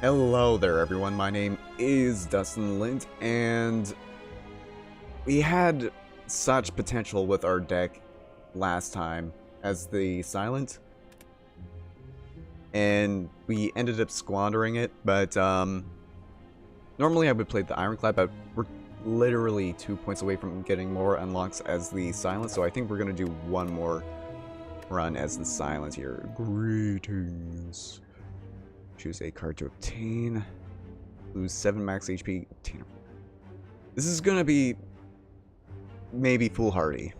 Hello there everyone, my name is DustInLint, and we had such potential with our deck last time as the Silent, and we ended up squandering it, but normally I would play the Ironclad, but we're literally 2 points away from getting more unlocks as the Silent, so I think we're going to do one more run as the Silent here. Greetings. Choose a card to obtain. Lose 7 max HP. Obtain. This is gonna be maybe foolhardy,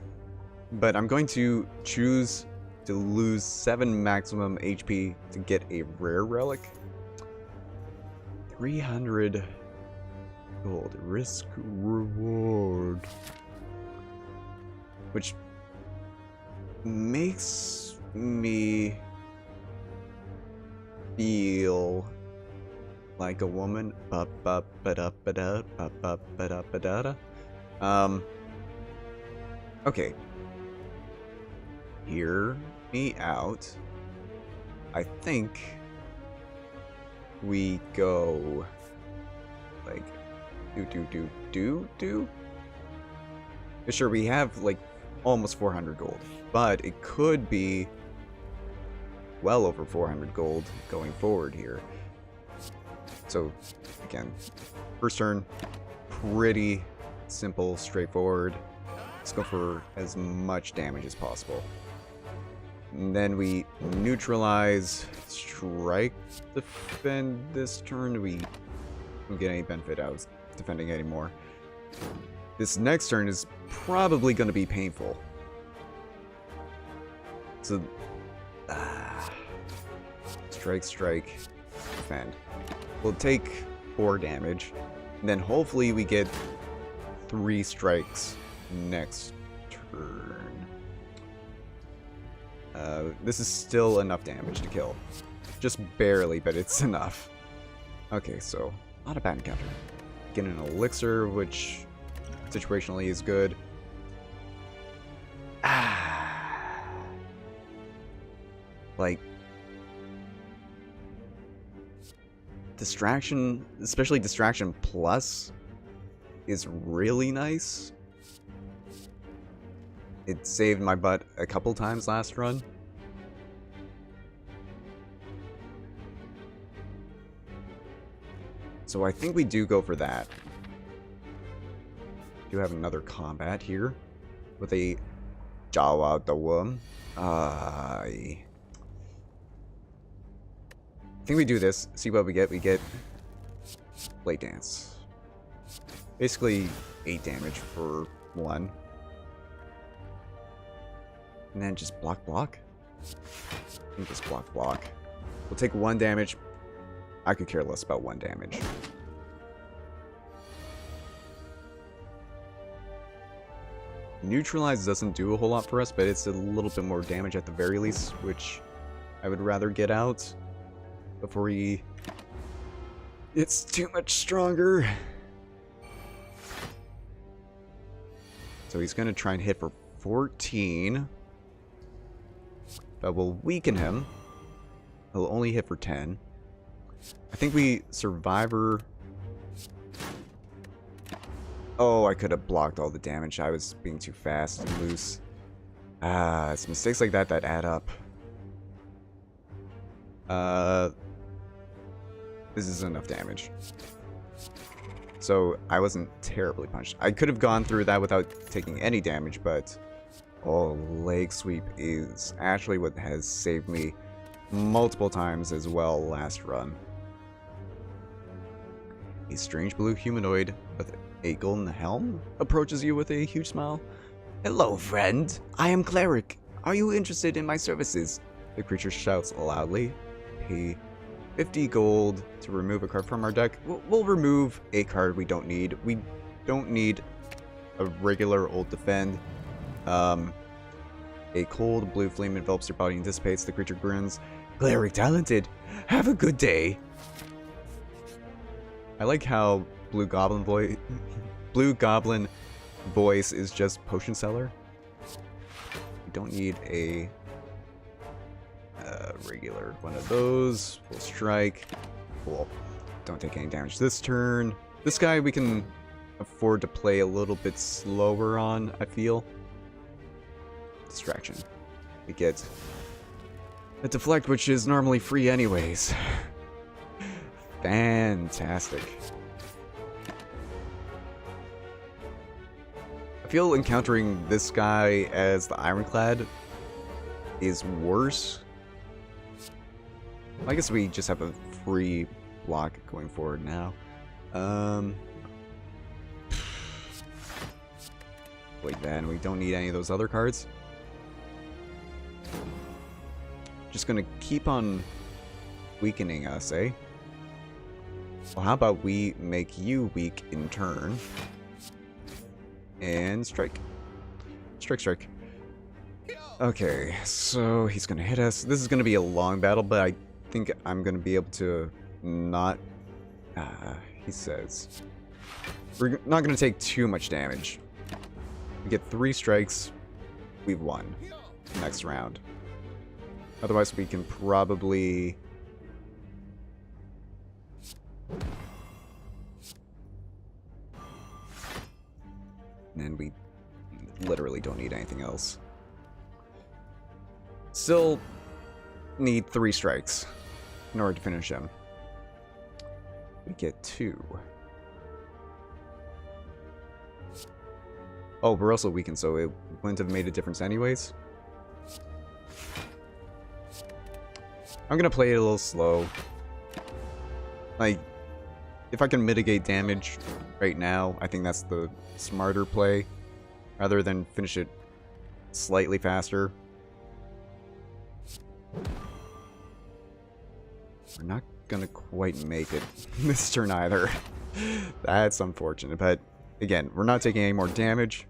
but I'm going to choose to lose 7 maximum HP to get a rare relic. 300 gold. Risk reward. Which makes me feel like a woman. Okay. Hear me out. I think we go like do. Sure, we have like almost 400 gold, but it could be well over 400 gold going forward here. So again, first turn, pretty simple, straightforward. Let's go for as much damage as possible. And then we neutralize, strike, defend this turn. We don't get any benefit out of defending anymore. This next turn is probably going to be painful. So strike, defend. We'll take 4 damage, and then hopefully we get 3 strikes next turn. This is still enough damage to kill. Just barely, but it's enough. Okay, so not a bad encounter. Get an elixir, which situationally is good. Like, Distraction, especially Distraction Plus, is really nice. It saved my butt a couple times last run. So I think we do go for that. We do have another combat here with a Jawa Dawum. I think we do this, see what we get. We get Blade Dance. Basically 8 damage for 1. And then just block. I think just block. We'll take 1 damage. I could care less about 1 damage. Neutralize doesn't do a whole lot for us, but it's a little bit more damage at the very least, which I would rather get out before it's too much stronger. So he's gonna try and hit for 14, but we'll weaken him. He'll only hit for 10. I think we Survivor. Oh, I could have blocked all the damage. I was being too fast and loose. It's mistakes like that that add up. This is enough damage. So I wasn't terribly punched. I could have gone through that without taking any damage, but leg sweep is actually what has saved me multiple times as well last run. A strange blue humanoid with a golden helm approaches you with a huge smile. Hello, friend. I am Cleric. Are you interested in my services? The creature shouts loudly. Pay 50 gold to remove a card from our deck. We'll remove a card we don't need. We don't need a regular old defend. A cold blue flame envelops your body and dissipates. The creature grins. Cleric talented. Have a good day. I like how Blue Goblin voice is just potion seller. We don't need a regular one of those. Full strike. Cool. don't take any damage this turn. This guy we can afford to play a little bit slower on, I feel. Distraction. We get a deflect, which is normally free anyways. Fantastic. I feel encountering this guy as the Ironclad is worse. I guess we just have a free block going forward now. Like that, and we don't need any of those other cards. Just gonna keep on weakening us, eh? Well, how about we make you weak in turn? And strike. Strike, strike. Okay, so he's gonna hit us. This is gonna be a long battle, but I think I'm gonna be able to not... he says... We're not gonna take too much damage. We get 3 strikes, we've won. Next round. Otherwise we can probably... And we literally don't need anything else. Still need 3 strikes in order to finish him. We get 2. Oh, we're also weakened, so it wouldn't have made a difference anyways. I'm gonna play it a little slow. Like, if I can mitigate damage right now, I think that's the smarter play, rather than finish it slightly faster. We're not gonna quite make it this turn either. That's unfortunate, but again, we're not taking any more damage.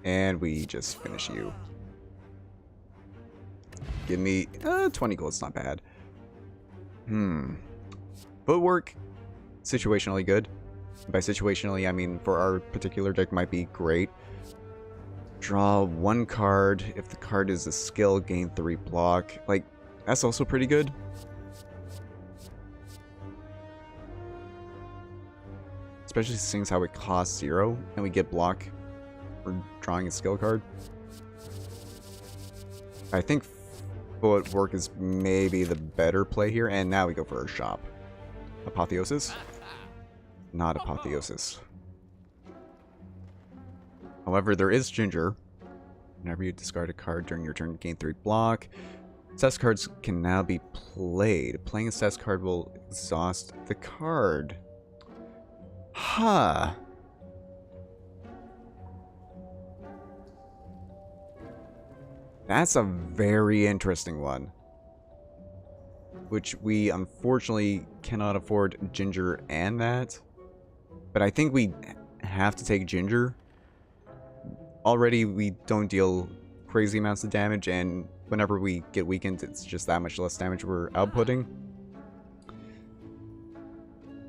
And we just finish you. Give me 20 gold, it's not bad. Footwork, situationally good. By situationally, I mean for our particular deck might be great. Draw 1 card. If the card is a skill, gain 3 block. Like, that's also pretty good. Especially seeing how it costs 0 and we get block for drawing a skill card. I think footwork is maybe the better play here, and now we go for a shop. Apotheosis? Not Apotheosis. However, there is Ginger. Whenever you discard a card during your turn, gain 3 block. Test cards can now be played. Playing a test card will exhaust the card. Huh. That's a very interesting one. Which we unfortunately cannot afford Ginger and that. But I think we have to take Ginger. Already we don't deal crazy amounts of damage, and whenever we get weakened, it's just that much less damage we're outputting.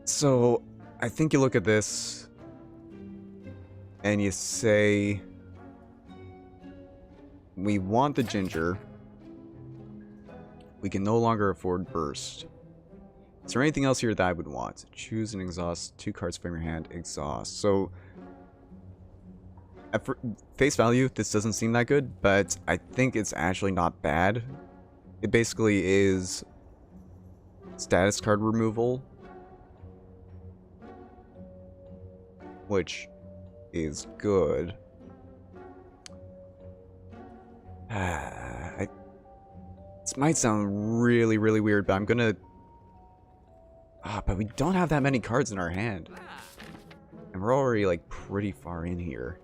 So I think you look at this and you say, we want the Ginger. We can no longer afford Burst. Is there anything else here that I would want? Choose and exhaust 2 cards from your hand. Exhaust. So, at face value, this doesn't seem that good, but I think it's actually not bad. It basically is status card removal, which is good. This might sound really, really weird, but I'm gonna... but we don't have that many cards in our hand. And we're already, like, pretty far in here.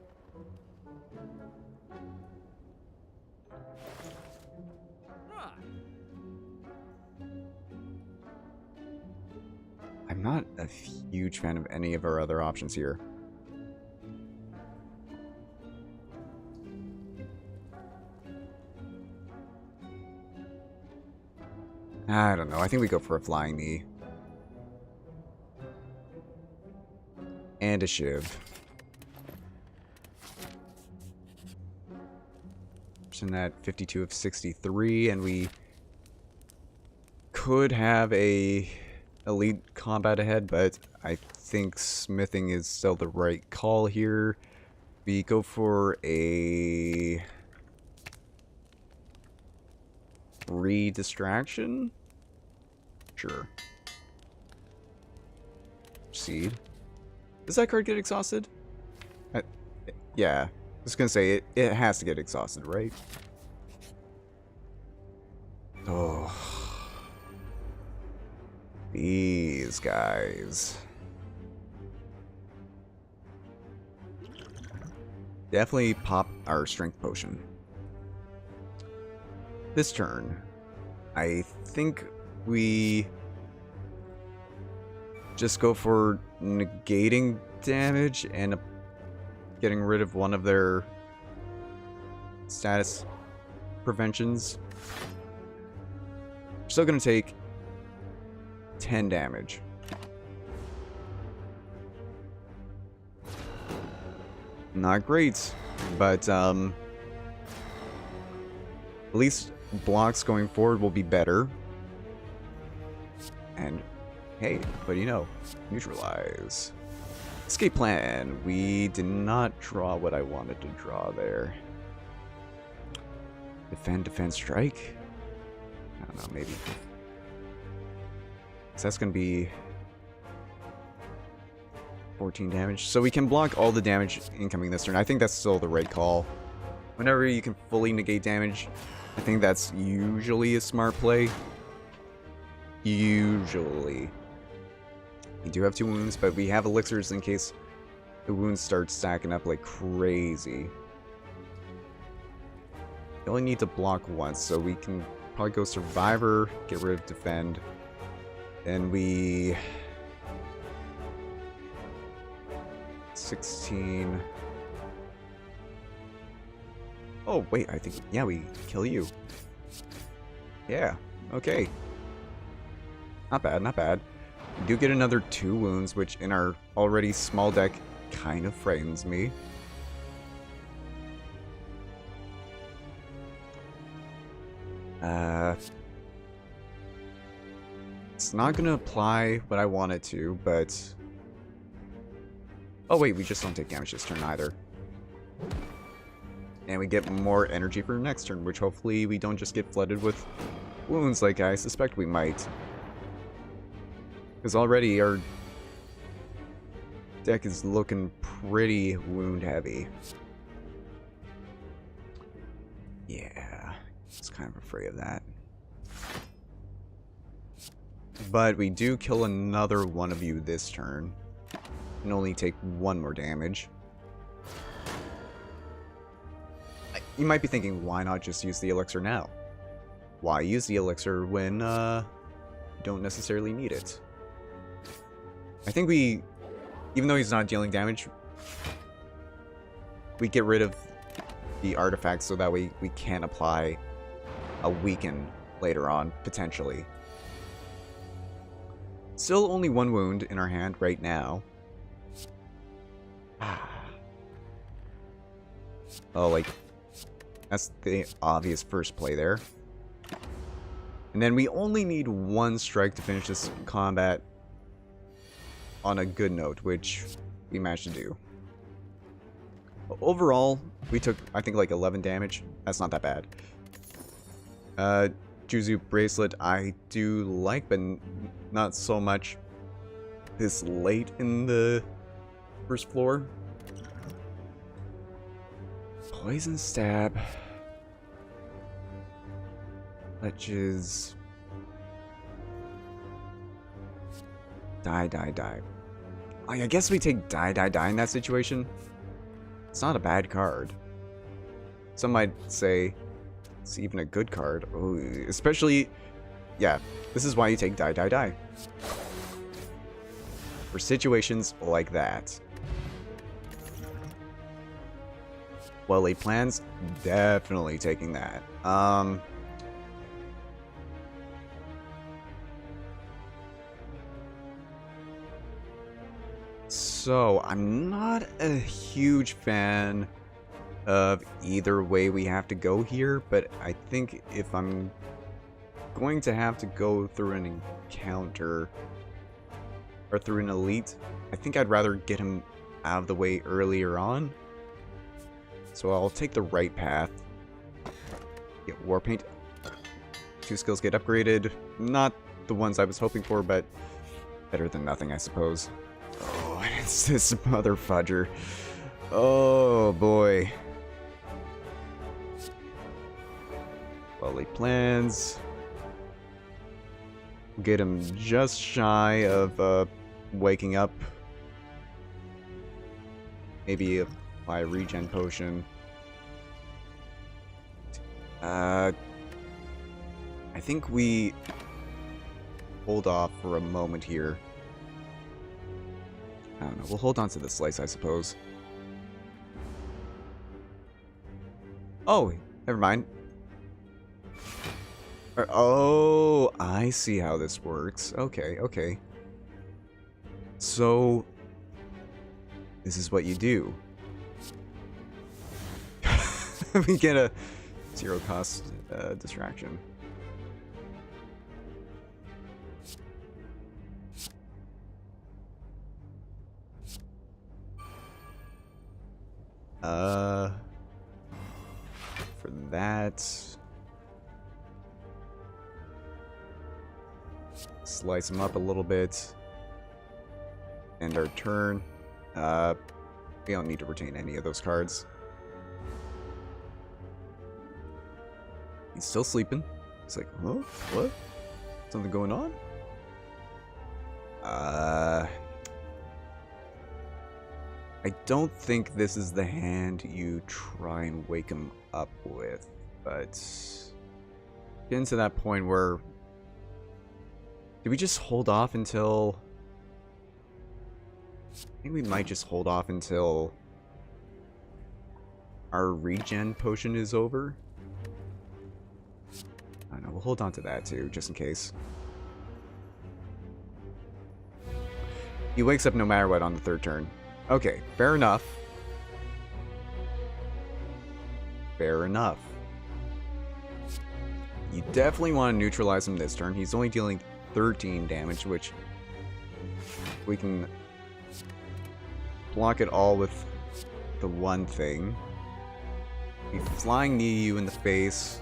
I'm not a huge fan of any of our other options here. I don't know. I think we go for a Flying Knee. And a Shiv. Percent at 52 of 63, and we could have a elite combat ahead, but I think smithing is still the right call here. We go for a free distraction? Sure. Proceed. Does that card get exhausted? Yeah. I was gonna say, it has to get exhausted, right? Oh. These guys. Definitely pop our strength potion. This turn, I think we just go for negating damage and getting rid of one of their status preventions. We're still going to take 10 damage. Not great, but at least blocks going forward will be better. And hey, what do you know? Neutralize. Escape plan. We did not draw what I wanted to draw there. Defend, defend, strike? I don't know, maybe. So that's going to be 14 damage. So we can block all the damage incoming this turn. I think that's still the right call. Whenever you can fully negate damage, I think that's usually a smart play. Usually. We do have 2 wounds, but we have elixirs in case the wounds start stacking up like crazy. We only need to block once, so we can probably go Survivor, get rid of Defend. Then we... 16... Oh, wait, I think... Yeah, we kill you. Yeah, okay. Not bad, not bad. We do get another 2 wounds, which in our already small deck kind of frightens me. It's not going to apply what I want it to, but... Oh wait, we just don't take damage this turn either. And we get more energy for next turn, which hopefully we don't just get flooded with wounds like I suspect we might. Because already our deck is looking pretty wound heavy. Yeah, I was kind of afraid of that. But we do kill another one of you this turn. And only take 1 more damage. You might be thinking, why not just use the elixir now? Why use the elixir when you don't necessarily need it? I think we, even though he's not dealing damage, we get rid of the artifacts so that we can apply a weaken later on, potentially. Still only 1 wound in our hand right now. Oh, like, that's the obvious first play there. And then we only need 1 strike to finish this combat on a good note, which we managed to do. Overall, we took, I think, like 11 damage. That's not that bad. Juzu Bracelet I do like, but not so much this late in the first floor. Poison Stab. Ledges. Die, die, die. I guess we take die, die, die in that situation. It's not a bad card. Some might say it's even a good card. Ooh, especially, yeah, this is why you take die, die, die. For situations like that. Well-laid plans, definitely taking that. So, I'm not a huge fan of either way we have to go here, but I think if I'm going to have to go through an encounter or through an elite, I think I'd rather get him out of the way earlier on. So I'll take the right path. Get Warpaint. 2 skills get upgraded. Not the ones I was hoping for, but better than nothing, I suppose. Oh, and it's this mother fudger. Oh, boy. Well-laid plans. Get him just shy of waking up. Maybe apply a regen potion. I think we hold off for a moment here. I don't know. We'll hold on to the slice, I suppose. Oh, never mind. Oh, I see how this works. Okay, okay. So, this is what you do. We get a 0 cost distraction. For that, slice them up a little bit. End our turn. We don't need to retain any of those cards. He's still sleeping. He's like, huh? What? Something going on? I don't think this is the hand you try and wake him up with, but getting to that point where do we just hold off until I think we might just hold off until our regen potion is over. I don't know, we'll hold on to that too, just in case. He wakes up no matter what on the 3rd turn. Okay, fair enough. Fair enough. You definitely want to neutralize him this turn. He's only dealing 13 damage, which we can block it all with the one thing. Be flying near you in the face.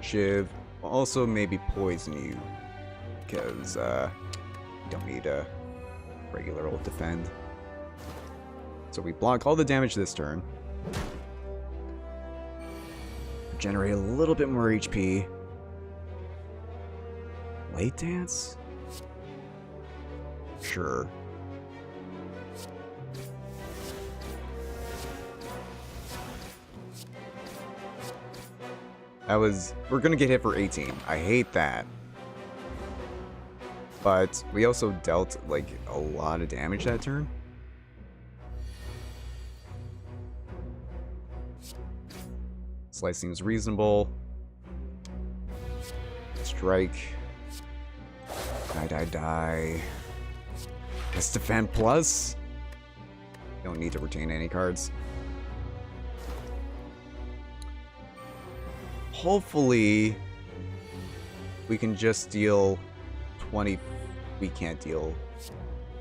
Shiv. Also maybe poison you. Because, you don't need a regular old defend. So we block all the damage this turn. Generate a little bit more HP. Late dance? Sure. We're gonna get hit for 18. I hate that. But we also dealt, like, a lot of damage that turn. Slice seems reasonable. Strike. Die. Let's defend plus. Don't need to retain any cards. Hopefully, we can just deal 20. We can't deal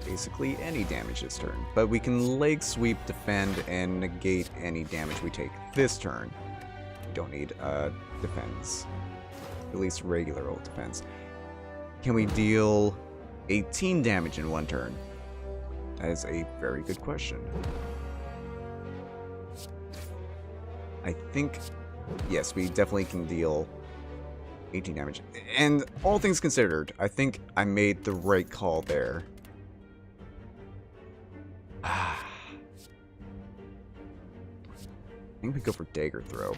basically any damage this turn. But we can leg sweep, defend, and negate any damage we take this turn. We don't need defense. At least regular old defense. Can we deal 18 damage in one turn? That is a very good question. I think, yes, we definitely can deal 18 damage. And all things considered, I think I made the right call there. I think we go for Dagger Throw.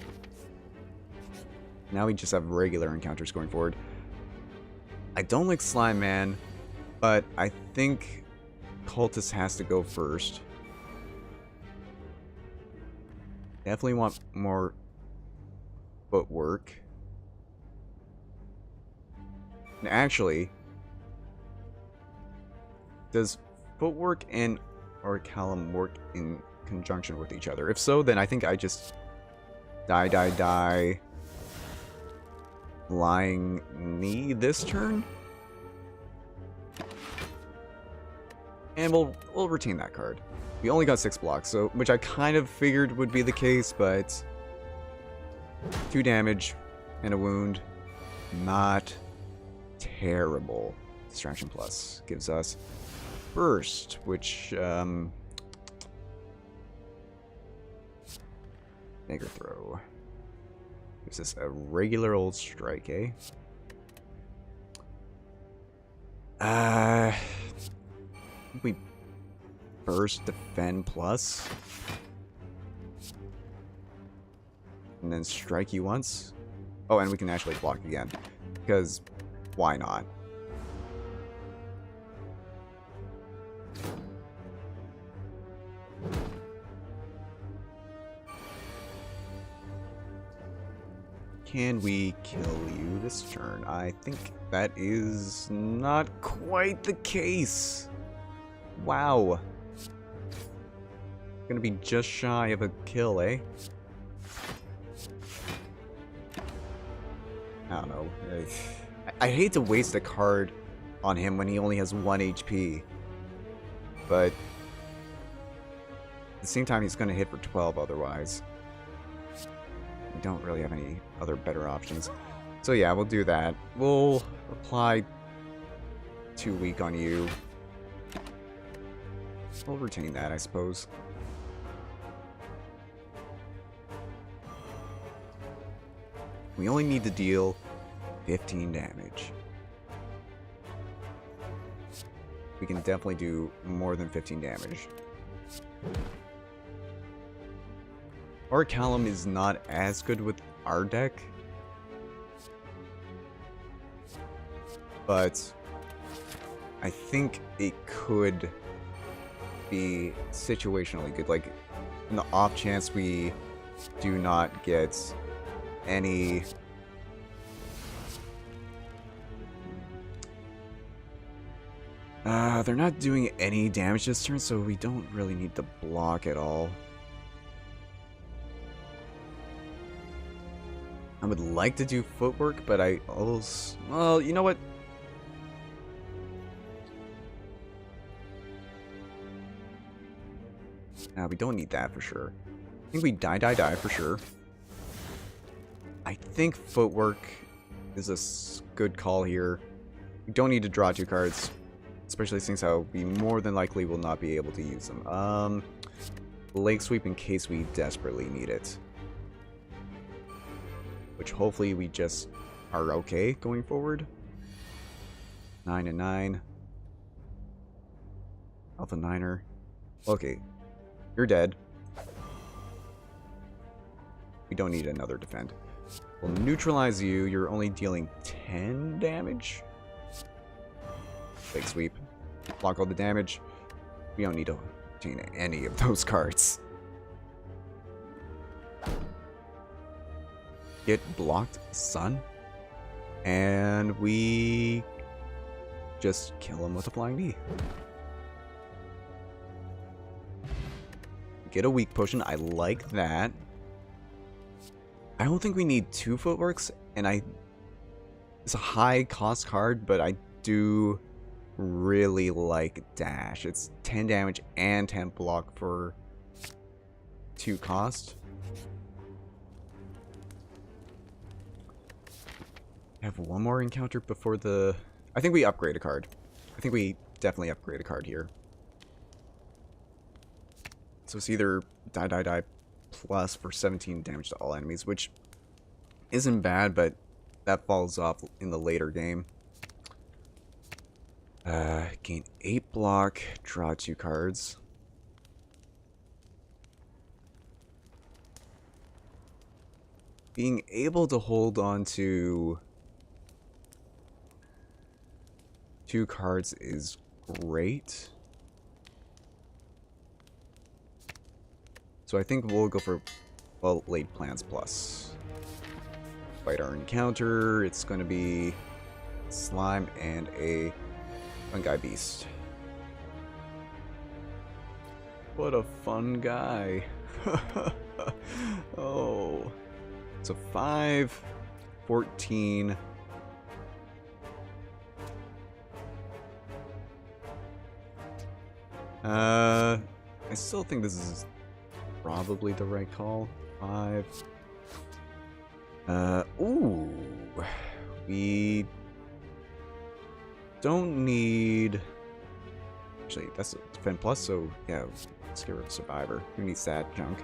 Now we just have regular encounters going forward. I don't like Slime Man, but I think Cultist has to go first. Definitely want more footwork. And actually, does footwork and Orichalcum work in conjunction with each other? If so, then I think I just die. Flying Knee this turn. And we'll retain that card. We only got 6 blocks, so which I kind of figured would be the case, but 2 damage and a wound. Not terrible. Distraction Plus gives us Burst, which Dagger Throw. Gives us a regular old strike, eh? We Burst, Defend Plus. And then strike you once. Oh, and we can actually block again. Because why not? Can we kill you this turn? I think that is not quite the case. Wow. Gonna be just shy of a kill, eh? I don't know. I hate to waste a card on him when he only has 1 HP. But at the same time, he's gonna hit for 12 otherwise. We don't really have any other better options. So yeah, we'll do that. We'll apply 2 weak on you. We'll retain that, I suppose. We only need to deal 15 damage. We can definitely do more than 15 damage. Our Callum is not as good with our deck, but I think it could be situationally good. Like, in the off chance we do not get any they're not doing any damage this turn, so we don't really need to block at all. I would like to do footwork, but I also... Well, you know what? We don't need that for sure. I think we die for sure. I think footwork is a good call here. We don't need to draw 2 cards, especially since how we more than likely will not be able to use them. Leg sweep in case we desperately need it. Which hopefully we just are okay going forward. 9 and 9. Alpha Niner. Okay. You're dead. We don't need another defend. We'll neutralize you. You're only dealing 10 damage. Leg sweep. Block all the damage. We don't need to obtain any of those cards. Get blocked, son. And we just kill him with a flying knee. Get a weak potion. I like that. I don't think we need 2 footworks, and it's a high cost card, but I do really like dash. It's 10 damage and 10 block for 2 cost. I have one more encounter before the... I think we upgrade a card. I think we definitely upgrade a card here. So it's either die plus for 17 damage to all enemies, which isn't bad, but that falls off in the later game. Gain 8 block, draw 2 cards. Being able to hold on to 2 cards is great. So I think we'll go for, well, Laid Plans Plus. Fight our encounter. It's going to be Slime and a Fungi Beast. What a fun guy. Oh. So 5. 14. I still think this is probably the right call. 5. Ooh. We don't need... Actually, that's a defend plus, so yeah, let's get rid of survivor. Who needs that junk?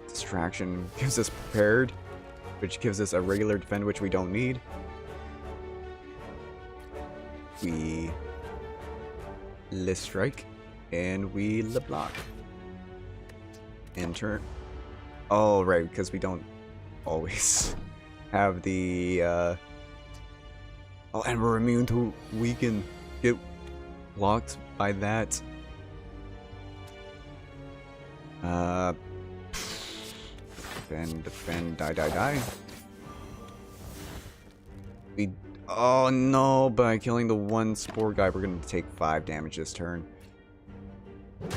Distraction gives us prepared, which gives us a regular defend, which we don't need. We le strike, and we le block. In turn. Oh, right, because we don't always have the. Oh, and we're immune to weaken. Get blocked by that. Defend, die. We. Oh no! By killing the one spore guy, we're gonna take 5 damage this turn.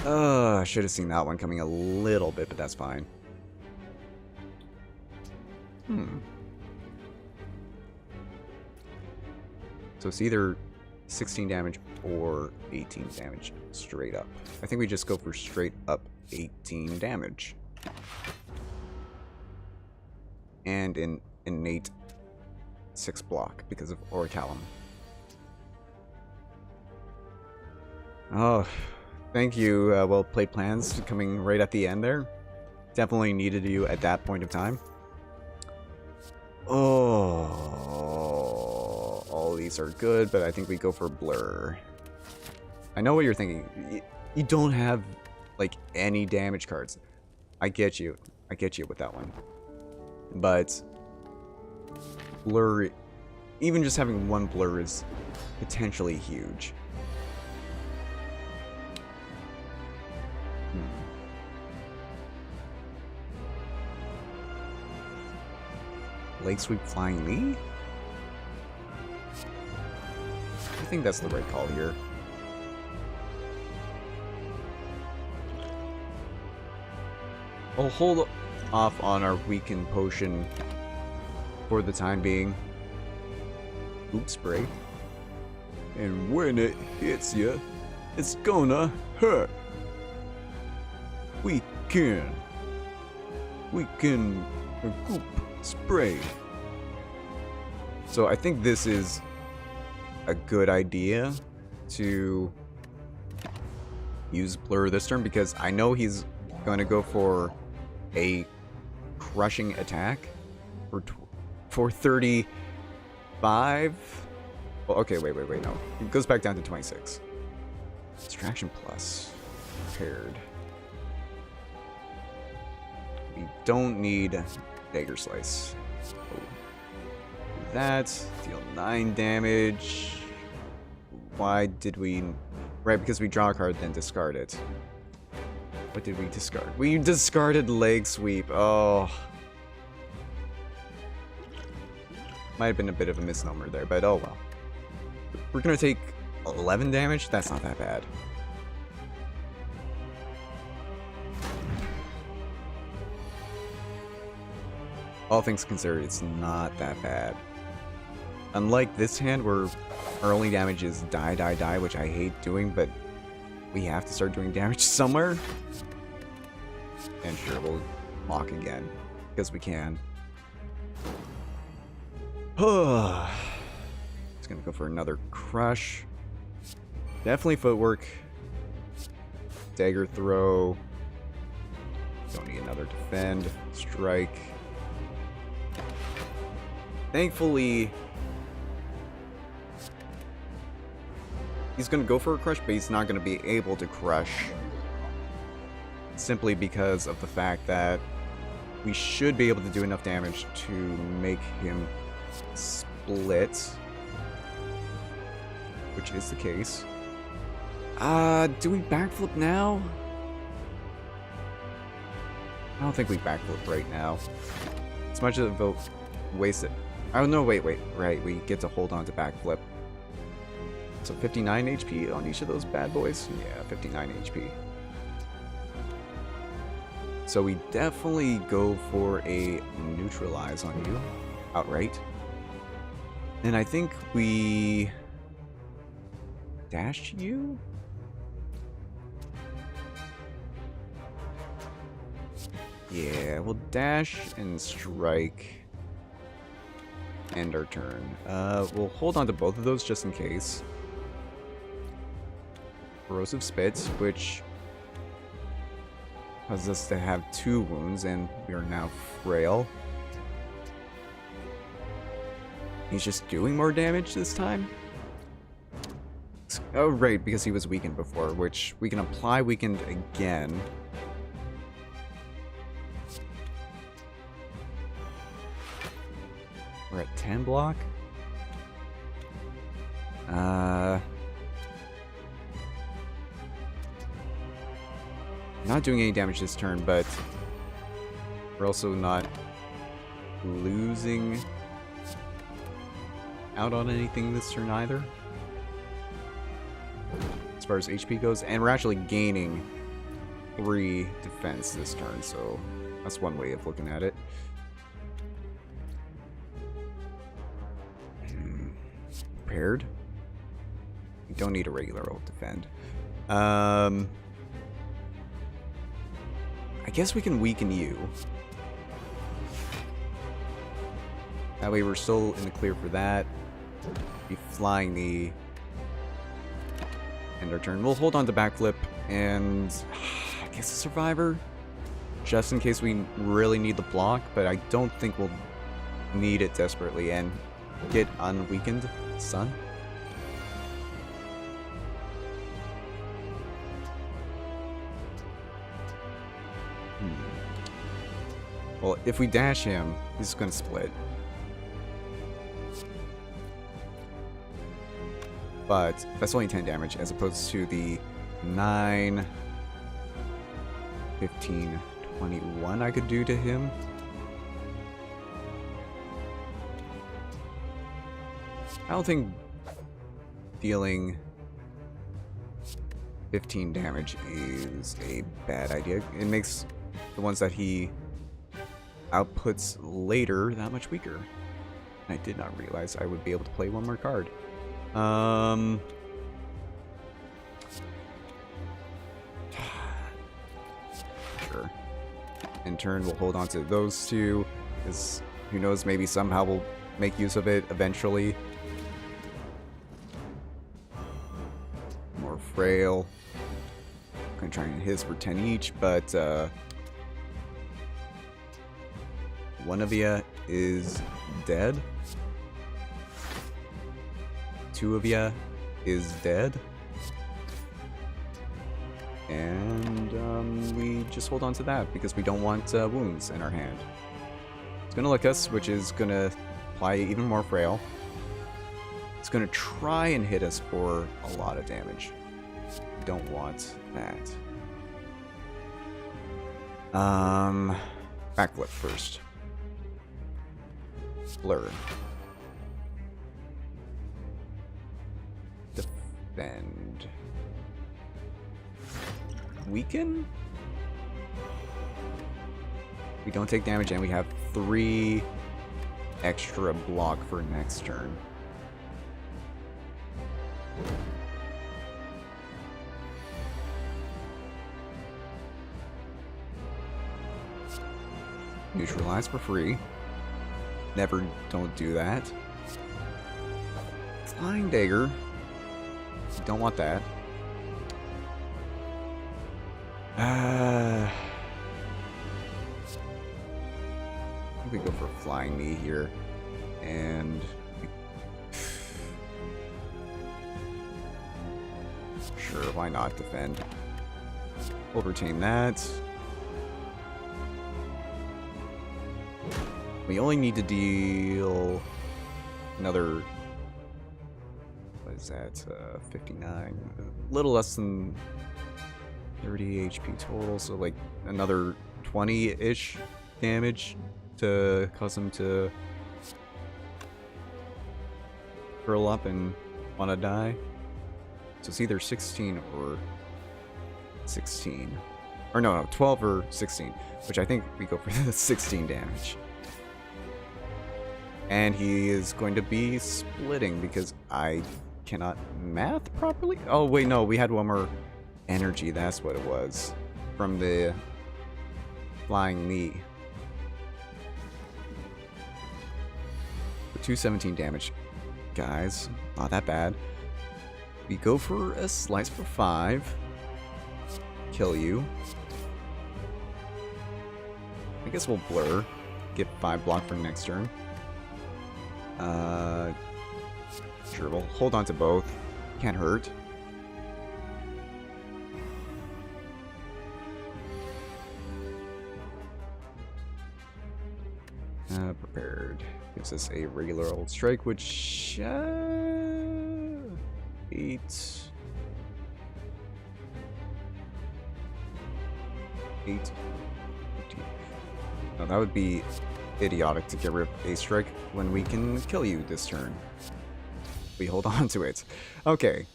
I should have seen that one coming a little bit, but that's fine. So it's either 16 damage or 18 damage straight up. I think we just go for straight up 18 damage. And an innate 6 block because of Orichalum. Oh, thank you, well played plans coming right at the end there. Definitely needed you at that point of time. Oh, all these are good, but I think we go for blur. I know what you're thinking. You don't have like any damage cards. I get you with that one. But blur, even just having one blur is potentially huge. Lake Sweep Flying Knee? I think that's the right call here. I'll hold off on our weakened potion for the time being. Oop spray. And when it hits you, it's gonna hurt. Weaken goop spray. So I think this is a good idea to use blur this turn because I know he's going to go for a crushing attack for 35. Well, okay, wait, no. It goes back down to 26. Distraction plus. Prepared. We don't need Dagger Slice. Oh. Do that. Deal 9 damage. Why did we... Right, because we draw a card, then discard it. What did we discard? We discarded Leg Sweep. Oh. Might have been a bit of a misnomer there, but oh well. We're gonna take 11 damage? That's not that bad. All things considered, it's not that bad. Unlike this hand where our only damage is die, which I hate doing, but we have to start doing damage somewhere. And sure, we'll lock again, because we can. It's gonna go for another crush. Definitely footwork. Dagger throw. Don't need another defend. Strike. Thankfully, he's going to go for a crush, but he's not going to be able to crush. Simply because of the fact that we should be able to do enough damage to make him split. Which is the case. Do we backflip now? I don't think we backflip right now. As much as it wasted. Oh no, wait, right, we get to hold on to backflip. So 59 HP on each of those bad boys? Yeah, 59 HP. So we definitely go for a neutralize on you, outright. And I think we dash you? Yeah, we'll dash and strike. End our turn. We'll hold on to both of those just in case. Corrosive Spit, which causes us to have 2 wounds, and we are now frail. He's just doing more damage this time? Oh, right, because he was weakened before, which we can apply weakened again. We're at 10 block. Not doing any damage this turn, but we're also not losing out on anything this turn either, as far as HP goes, and we're actually gaining 3 defense this turn, so that's one way of looking at it. Prepared. We don't need a regular old defend. I guess we can weaken you. That way we're still in the clear for that. Be flying the end our turn. We'll hold on to backflip and I guess a survivor, just in case we really need the block, but I don't think we'll need it desperately and get unweakened sun. Well, if we dash him, he's going to split. But that's only 10 damage as opposed to the 9, 15, 21 I could do to him. I don't think dealing 15 damage is a bad idea. It makes the ones that he outputs later that much weaker. I did not realize I would be able to play one more card. Sure. In turn, we'll hold on to those 2, because who knows, maybe somehow we'll make use of it eventually. More frail. Gonna try and hit his for 10 each, but one of you is dead. 2 of you is dead. And we just hold on to that because we don't want wounds in our hand. It's gonna lick us, which is gonna apply even more frail. It's gonna try and hit us for a lot of damage. We don't want that. Backflip first. Blur. Defend. Weaken? We don't take damage and we have 3 extra block for next turn. Neutralize for free. Never don't do that. Flying Dagger. Don't want that. I think we go for Flying Knee here. And sure, why not defend? We'll retain that. We only need to deal another, what is that, 59, a little less than 30 HP total, so like another 20-ish damage to cause him to curl up and want to die. So it's either 16 or 16. Or no, 12 or 16, which I think we go for the 16 damage. And he is going to be splitting because I cannot math properly. Oh, wait, no, we had one more energy. That's what it was. From the flying knee. 217 damage. Guys, not that bad. We go for a slice for 5. Kill you. I guess we'll blur. Get 5 block for next turn. Sure, we'll hold on to both. Can't hurt. Prepared. Gives us a regular old strike, which... 8... No, that would be idiotic to get rid of a strike when we can kill you this turn. We hold on to it. Okay.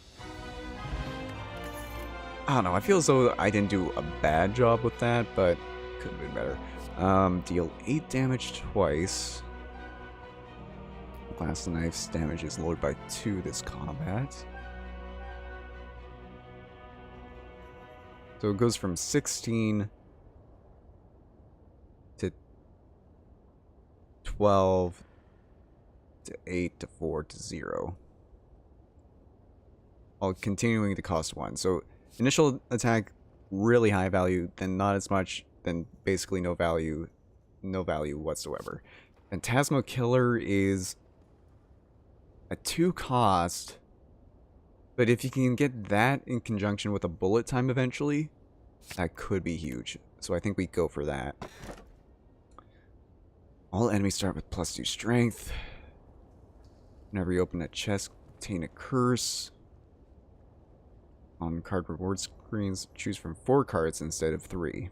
I don't know, I feel as though I didn't do a bad job with that, but could have been better. Deal 8 damage twice. Glass Knife's damage is lowered by 2 this combat. So it goes from 16 to 12 to 8 to 4 to 0. While continuing to cost 1. So initial attack, really high value, then not as much, then basically no value whatsoever. Phantasmo Killer is a 2 cost, but if you can get that in conjunction with a bullet time eventually, that could be huge. So I think we go for that. All enemies start with +2 strength. Whenever you open a chest, obtain a curse. On card reward screens, choose from 4 cards instead of 3.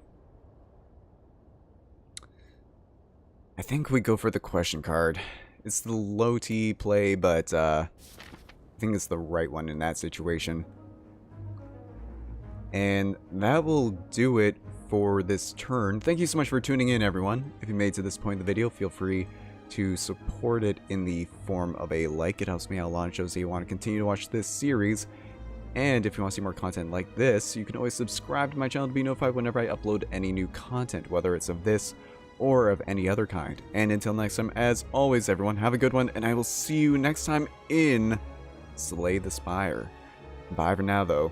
I think we go for the question card. It's the low T play, but I think it's the right one in that situation. And that will do it for this turn. Thank you so much for tuning in, everyone. If you made it to this point in the video, feel free to support it in the form of a like. It helps me out a lot and shows that you want to continue to watch this series. And if you want to see more content like this, you can always subscribe to my channel to be notified whenever I upload any new content, whether it's of this or of any other kind. And until next time, as always, everyone, have a good one, and I will see you next time in Slay the Spire. Bye for now, though.